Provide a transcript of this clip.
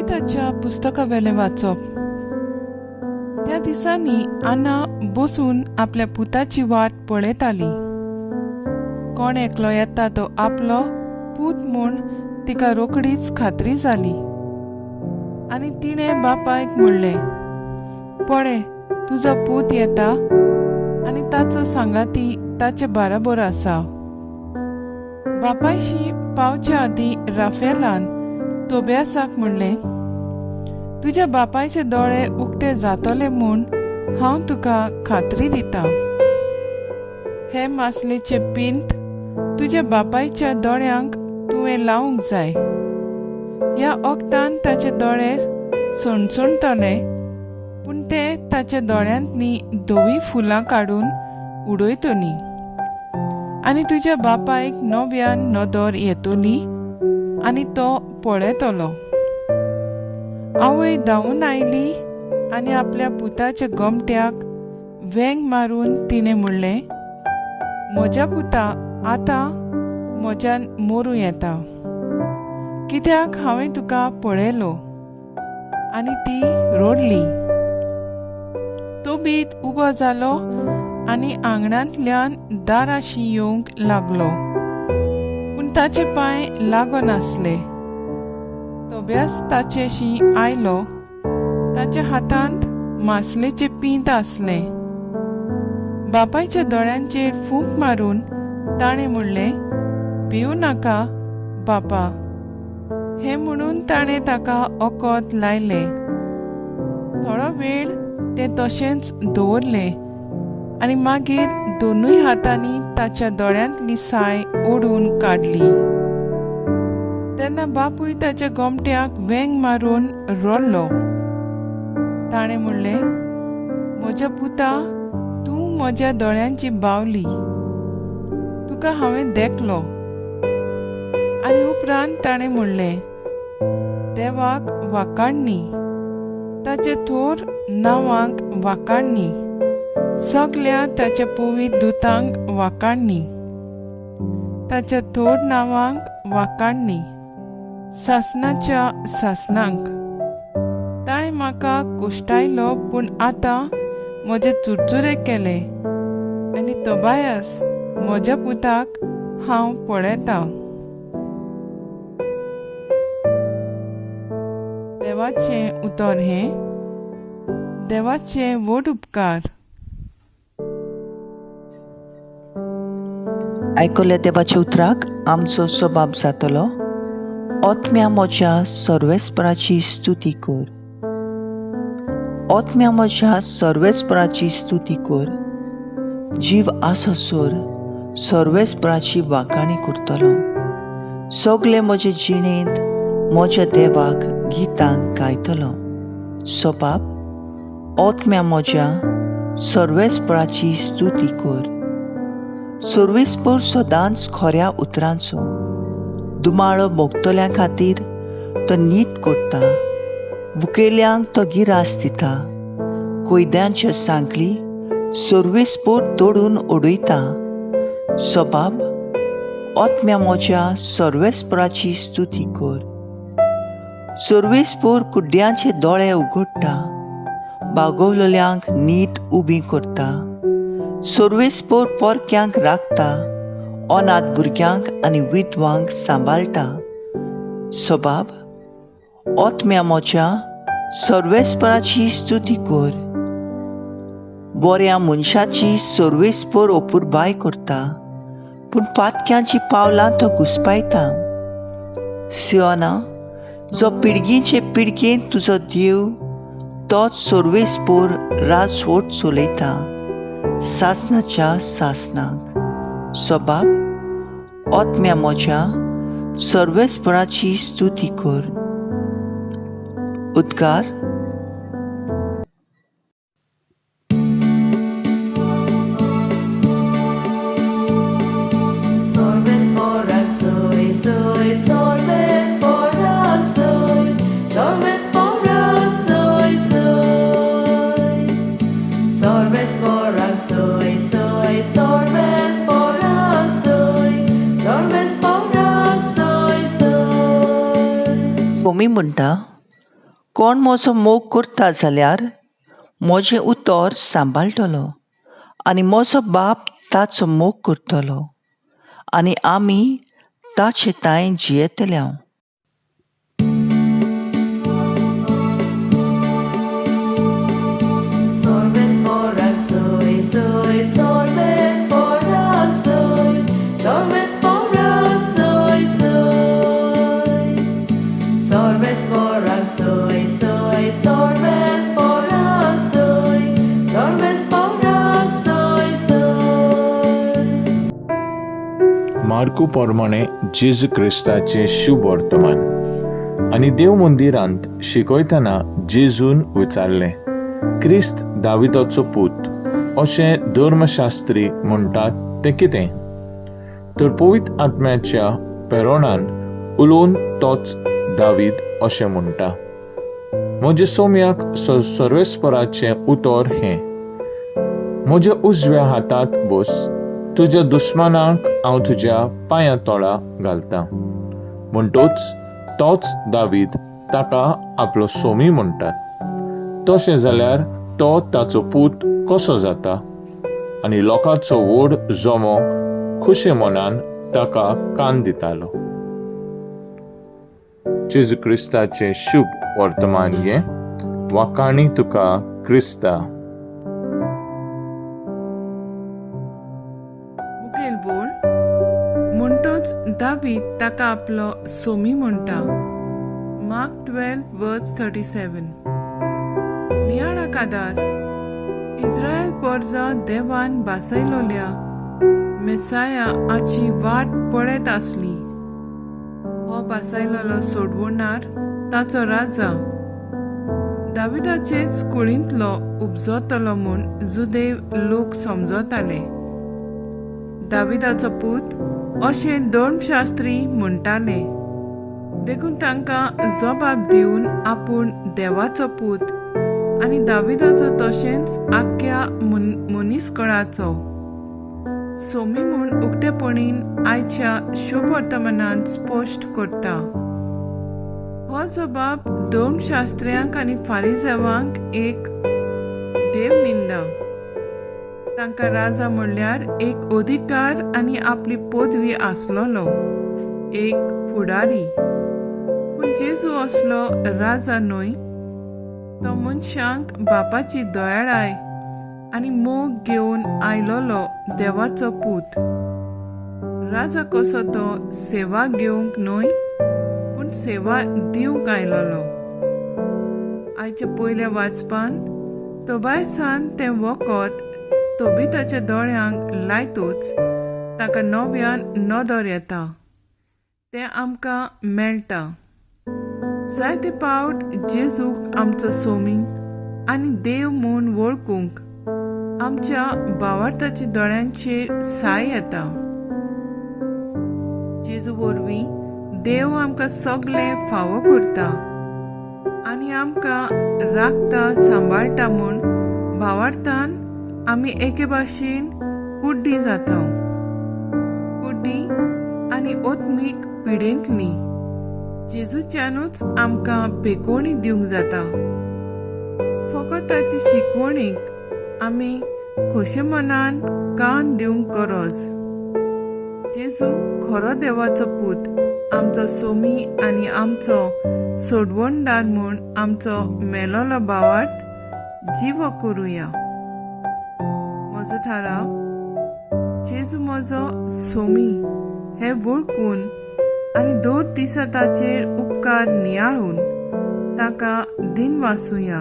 संगीताच्या पुस्तकावेलें वाचप। त्या दिसांनी आना बसून आपल्या पुताची वाट पळयताली। कोण एकलो येता तो आपलो पूत म्हूण तिका रोखडीच खात्री जाली आनी तिणें बापायक म्हणलें, पळय तुजो पूत येता आनी ताचो सांगाती ताचे बराबर आसा। बापायशी पावच्या आदीं राफेलान तोबियासाक म्हणलें, तुज्या बापायचे दोळे उक्ते जातले म्हूण हांव तुका खात्री दितां। हे मासलेचे पिंट तुज्या बापायच्या दोळ्यांक तुवें लावंक जाय। ह्या वक्तान ताचे दोळे सणसणतले, पूण ते ताच्या दोळ्यांतली धवी फुलां काडून उडयतलीं आनी तुज्या बापायक नव्यान नदर येतली आनी तो पळयतलो। आवय धांवून आयली आनी आपल्या पुताच्या गोमट्याक वेंग मारून तिणें म्हणलें, म्हज्या पुता आतां म्हज्यान मरूं येता, कित्याक हांवें तुका पळयलो। आनी ती रोडली। तो बीत उबो जालो आनी आंगणांतल्यान दाराशी येवंक लागलो, पूण ताचे पांय लागनासले। तोबियास ताचेशी आयलो, ताच्या हातांत मासलेचे पींत आसले। बापायच्या दोळ्यांचेर फूंक मारून ताणें म्हणलें, भिवू नाका बापा। हें म्हणून ताणें ताका ओकोत लायलें। थोडो वेळ तें तशेंच दवरलें आनी मागीर दोनूय हातांनी ताच्या दोळ्यांतली साय ओडून काडली। तेन्ना बापूय ताच्या गोमट्याक वेंग मारून रडलो। ताणें म्हणलें, म्हज्या पुता तूं म्हज्या दोळ्यांची बावली, तुका हांवें देखलो। आनी उपरांत ताणें म्हणलें, देवाक वाखाणणी, ताचे थोर नांवांक वाखाणणी, सगल्या ताच्या पवित्र दुतांक वाखाणणी, ताच्या थोर नांवांक वाखाणणी, सासणाच्या सासणांक। ताणें म्हाका कुश्टायलो, पूण आतां म्हजे चुरचुरे केले आनी तोबायास म्हज्या पुताक हांव पळयतां। देवाचें उतर हें, देवाचे व्हड उपकार। आयकल्या देवाच्या उतराक आमचो सबाब जातलो। ओतम्या म्हज्या सर्वेस्पराची स्तुती कर। ओतम्या म्हज्या सर्वेस्पराची स्तुती कर। जीव आसोसोर सर्वेस्पराची वाखाणी करतलो। सगळे म्हजे जिणेंत म्हज्या देवाक गितांक गायतलो। सबाब, ओतम्या म्हज्या सर्वेस्पराची स्तुती कर। सर्वेस्पर सदांच खऱ्या उतरांचो। दुमाळो भोगतल्यां खातीर तो नीट करता। भुकेल्यांक तो गिरास दिता। कोयद्यांच्या सांकली सर्वेस्पर तोडून उडयता। सबाब, ओतम्या म्हज्या सर्वेस्पराची स्तुती कर। सर्वेस्पर कुड्ड्यांचे दोळे उगडटा। बागोवलेल्यांक नीट उबीं करता। सर्वेस्पर पोरक्यांक राखता। अनाथ भुरग्यांक आनी विधवांक सांबाळटा। सबाब, ओतम्या म्हज्या सर्वेस्पराची स्तुती कर। बऱ्या मनशाची सर्वेस्पर अपुरबाय करता, पूण पातक्यांची पावलां तो घुस्पायता। सियोना, जो पिळगेचे पिळगेन तुजो देव, तोच सर्वेस्पर राजवट चलयता सासणाच्या सासणांक। सबाब, ओतम्या म्हज्या सर्वेस्पराची स्तुती कर। उद्गार, भूमी म्हणटा, कोण म्हजो मोग करता जाल्यार म्हजें उतर सांबाळटलो आनी म्हजो बाप ताचो मोग करतलो आनी आमी ताचे तांय जियेतल्या. Sorbes moral soy, soy, sorbes moral soy, sorbes moral soy, soy. Sorbes moral soy, soy, sorbes moral soy, sorbes moral soy, soy. मार्कू पोरमाणे जेजू क्रिस्ताचे शुभ वर्तमान. आनी देव मंदिरांत शिकयतना जेजून विचारलें, क्रिस्त दाविदाचो पूत अशें धर्मशास्त्री म्हणटात तें कितें? तर पवित्र आत्म्याच्या प्रेरणान उलोवन तोच दावीद अशें म्हणटा. म्हज्या सोम्याक सर्वेस्पराचें उतर हें, म्हज्या उजव्या हातांत बस, तुज्या दुस्मानांक हांव तुज्या पांया तळा घालतां. म्हणटूच तोच दावीद ताका आपलो सोमी म्हणटात. तशें जाल्यार तो ताचो पूत कसो जाता आनी लोकांचो व्हड जोमो खुशे मनान ताका कान दितालो. जेजू क्रिस्ताचें शुभ वर्तमान हें. वाकाणी तुका क्रिस्ता. मुखेल बोल. म्हणटोच दावीद ताका आपलो सोमी म्हणटा. मार्क 12:37. नियाळा कादार. इस्रायल परजा देवान बासयलोल्या मेसाया हाची वाट पळयत आसली. हो बासयलोलो सोडवणार ताचो राजा दाविदाचेच कुळींतलो उपजतलो म्हूण जुदेव लोक समजताले. दाविदाचो पूत अशें धर्मशास्त्री म्हणटाले. देखून तांकां जबाब दिवन आपूण देवाचो पूत आनी दाविदाचो तशेंच आख्या मनीसकळाचो सोमी म्हूण उक्तेपणीन आयच्या शुभ वर्तमानांत स्पश्ट करता. हो जबाब धर्मशास्त्र्यांक आनी फारिसेवांक एक देवनिंदा. तांकां राजा म्हणल्यार एक अधिकार आनी आपली पदवी आसलोलो, एक फुडारी. पूण जेजू असलो राजा न्हय. तो मनशांक बापाची दयाळाय आनी मोग घेवन आयलोलो देवाचो पूत. राजा कसो तो सेवा घेवंक न्हय पूण सेवा दिवंक आयलोलो. आयच्या पयल्या वाचपान तोबायसान तें वखद तोबिताच्या दोळ्यांक लायतूच ताका नव्यान नदर येता. तें आमकां मेळटा. जायते पावट जेजूक आमचो सोमी आनी देव म्हूण वळखूंक आमच्या भावार्थाच्या दोळ्यांचेर साय येता. जेजू वरवीं देव आमकां सगळें फावो करता आनी आमकां राखता सांबाळटा म्हूण भावार्थान आमी एके भाशेन कुड्डी जाता. कुड्डी आनी ओत्मीक पिडेंतली जेजूच्यानूच आमकां पेकोवणी दिवंक जाता. फकत ताची शिकवणीक आमी खोशे मनान कान दिवंक गरज. जेजू खरो देवाचो पूत, आमचो सोमी आनी आमचो सोडवणदार म्हूण आमचो मेलोलो भावार्थ जिवो करुया. म्हजो थाराव. जेजू म्हजो सोमी हें वळखून आनी दर दिसा ताचेर उपकार नियाळून ताका दिन वासुया.